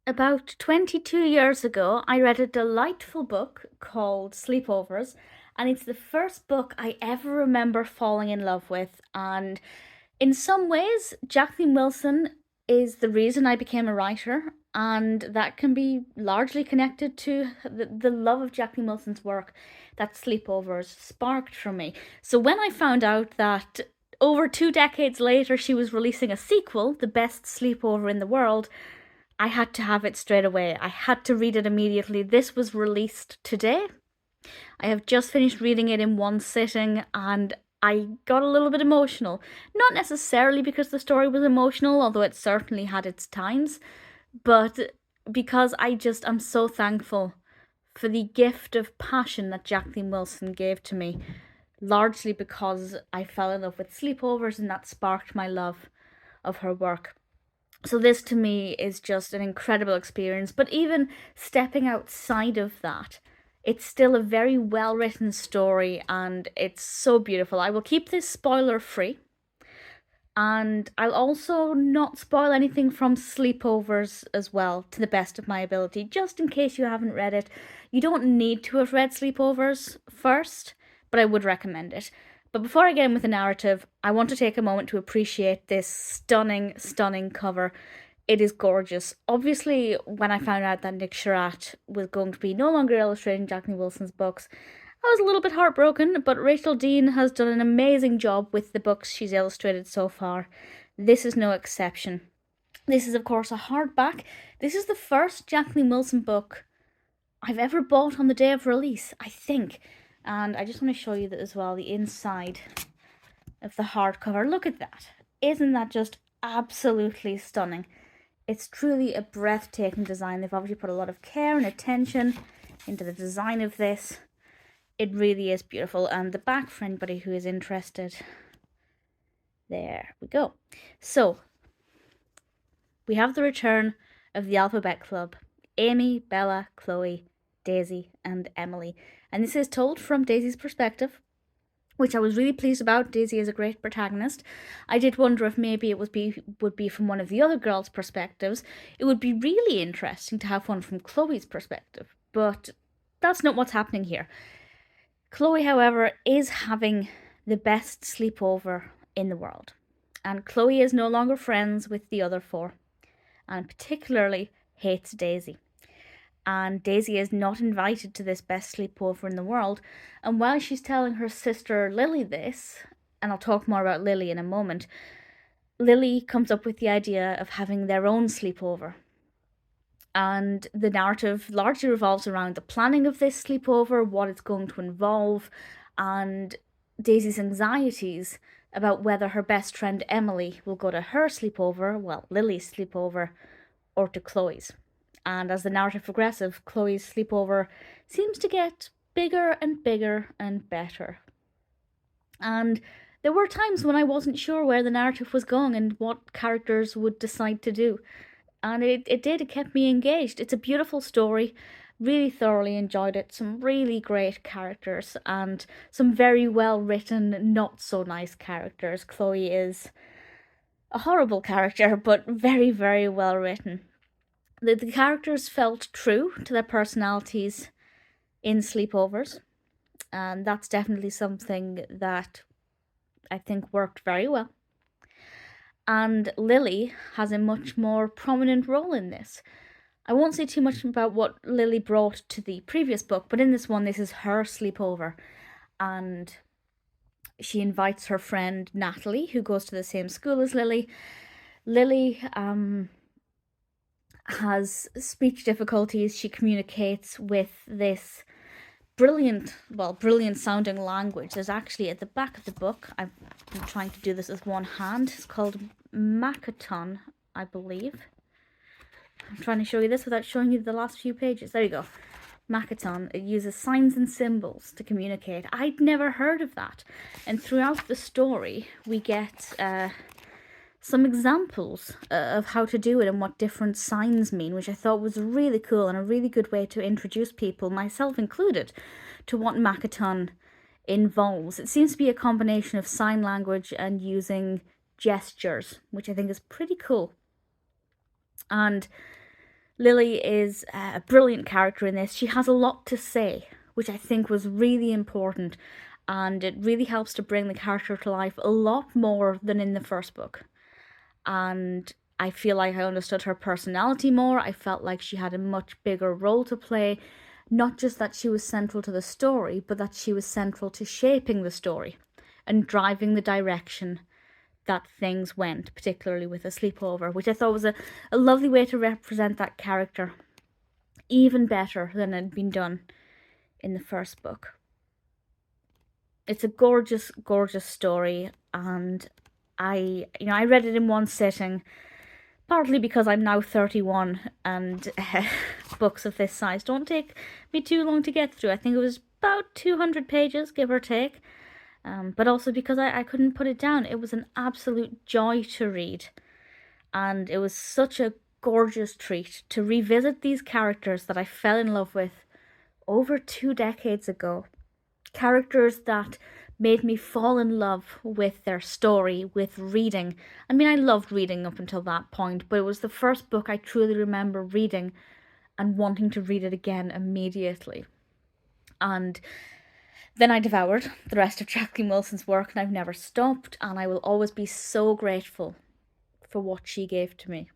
About 22 years ago, I read a delightful book called Sleepovers, and it's the first book I ever remember falling in love with. And in some ways, Jacqueline Wilson is the reason I became a writer, and that can be largely connected to the love of Jacqueline Wilson's work that Sleepovers sparked for me. So when I found out that over 2 decades later she was releasing a sequel, The Best Sleepover in the World, I had to have it straight away. I had to read it immediately. This was released today. I have just finished reading it in one sitting and I got a little bit emotional. Not necessarily because the story was emotional, although it certainly had its times, but because I'm so thankful for the gift of passion that Jacqueline Wilson gave to me, largely because I fell in love with Sleepovers and that sparked my love of her work. So this to me is just an incredible experience. But even stepping outside of that, it's still a very well written story and it's so beautiful. I will keep this spoiler free. And I'll also not spoil anything from Sleepovers as well, to the best of my ability, just in case you haven't read it. You don't need to have read Sleepovers first, but I would recommend it. But before I get in with the narrative, I want to take a moment to appreciate this stunning, stunning cover. It is gorgeous. Obviously, when I found out that Nick Sherratt was going to be no longer illustrating Jacqueline Wilson's books, I was a little bit heartbroken, but Rachael Dean has done an amazing job with the books she's illustrated so far. This is no exception. This is, of course, a hardback. This is the first Jacqueline Wilson book I've ever bought on the day of release, I think. And I just want to show you that as well, the inside of the hardcover. Look at that. Isn't that just absolutely stunning? It's truly a breathtaking design. They've obviously put a lot of care and attention into the design of this. It really is beautiful. And the back, for anybody who is interested, there we go. So, we have the return of the Alphabet Club. Amy, Bella, Chloe, Daisy, and Emily. And this is told from Daisy's perspective, which I was really pleased about. Daisy is a great protagonist. I did wonder if maybe it would be from one of the other girls' perspectives. It would be really interesting to have one from Chloe's perspective, but that's not what's happening here. Chloe, however, is having the best sleepover in the world, and Chloe is no longer friends with the other four, and particularly hates Daisy. And Daisy is not invited to this best sleepover in the world. And while she's telling her sister Lily this, and I'll talk more about Lily in a moment, Lily comes up with the idea of having their own sleepover. And the narrative largely revolves around the planning of this sleepover, what it's going to involve, and Daisy's anxieties about whether her best friend Emily will go to her sleepover, well, Lily's sleepover, or to Chloe's. And as the narrative progresses, Chloe's sleepover seems to get bigger and bigger and better. And there were times when I wasn't sure where the narrative was going and what characters would decide to do. And it kept me engaged. It's a beautiful story. Really thoroughly enjoyed it. Some really great characters and some very well written, not so nice characters. Chloe is a horrible character, but very, very well written. The characters felt true to their personalities in Sleepovers, and that's definitely something that I think worked very well. And Lily has a much more prominent role in this. I won't say too much about what Lily brought to the previous book, but in this one, this is her sleepover, and she invites her friend Natalie, who goes to the same school as Lily. Lily has speech difficulties. She communicates with this brilliant sounding language. There's actually at the back of the book, I've been trying to do this with one hand, it's called Makaton, I believe. I'm trying to show you this without showing you the last few pages. There you go. Makaton. It uses signs and symbols to communicate. I'd never heard of that. And throughout the story, we get some examples of how to do it and what different signs mean, which I thought was really cool and a really good way to introduce people, myself included, to what Makaton involves. It seems to be a combination of sign language and using gestures, which I think is pretty cool. And Lily is a brilliant character in this. She has a lot to say, which I think was really important, and it really helps to bring the character to life a lot more than in the first book. And I feel like I understood her personality more. I felt like she had a much bigger role to play. Not just that she was central to the story, but that she was central to shaping the story and driving the direction that things went, particularly with a sleepover, which I thought was a lovely way to represent that character, even better than had been done in the first book. It's a gorgeous, gorgeous story, and I read it in one sitting, partly because I'm now 31 and books of this size don't take me too long to get through. I think it was about 200 pages, give or take. But also because I couldn't put it down. It was an absolute joy to read. And it was such a gorgeous treat to revisit these characters that I fell in love with over 2 decades ago. Characters that made me fall in love with their story, with reading. I mean, I loved reading up until that point, but it was the first book I truly remember reading and wanting to read it again immediately. And then I devoured the rest of Jacqueline Wilson's work, and I've never stopped, and I will always be so grateful for what she gave to me.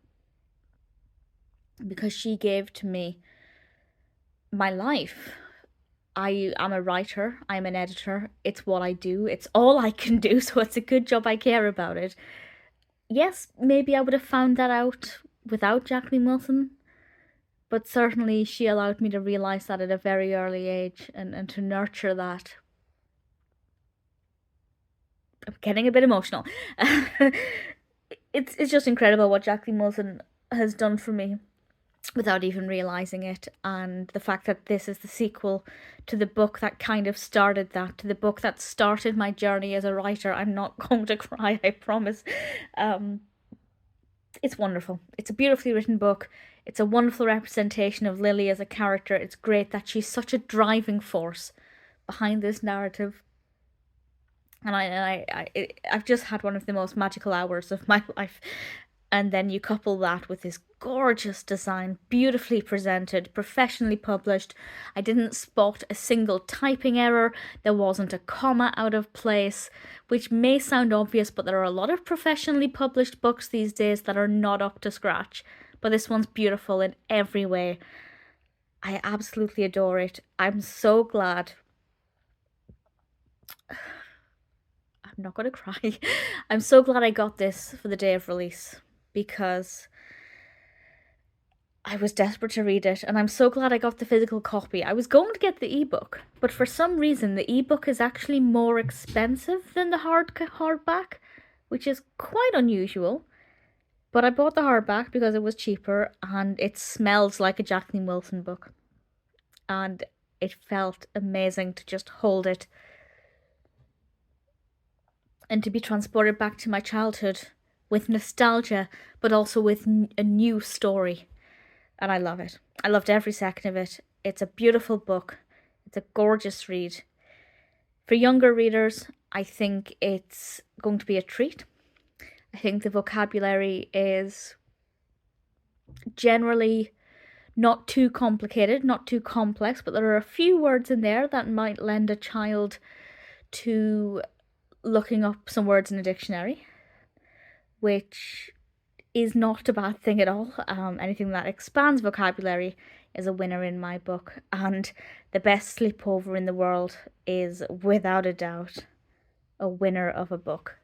Because she gave to me my life. I am a writer, I'm an editor, it's what I do, it's all I can do, so it's a good job I care about it. Yes, maybe I would have found that out without Jacqueline Wilson, but certainly she allowed me to realise that at a very early age and to nurture that. I'm getting a bit emotional. It's just incredible what Jacqueline Wilson has done for me without even realizing it, and the fact that this is the sequel to the book that kind of started that, to the book that started my journey as a writer. I'm not going to cry, I promise. It's wonderful. It's a beautifully written book. It's a wonderful representation of Lily as a character. It's great that she's such a driving force behind this narrative. And I've just had one of the most magical hours of my life. And then you couple that with this gorgeous design, beautifully presented, professionally published. I didn't spot a single typing error. There wasn't a comma out of place, which may sound obvious, but there are a lot of professionally published books these days that are not up to scratch. But this one's beautiful in every way. I absolutely adore it. I'm so glad. I'm not going to cry. I'm so glad I got this for the day of release, because I was desperate to read it, and I'm so glad I got the physical copy. I was going to get the ebook, but for some reason the ebook is actually more expensive than the hardback, which is quite unusual. But I bought the hardback because it was cheaper, and it smells like a Jacqueline Wilson book. And it felt amazing to just hold it and to be transported back to my childhood with nostalgia, but also with a new story. And I love it. I loved every second of it. It's a beautiful book. It's a gorgeous read. For younger readers, I think it's going to be a treat. I think the vocabulary is generally not too complicated, not too complex, but there are a few words in there that might lend a child to looking up some words in a dictionary, which is not a bad thing at all. Anything that expands vocabulary is a winner in my book, and the best sleepover in the world is without a doubt a winner of a book.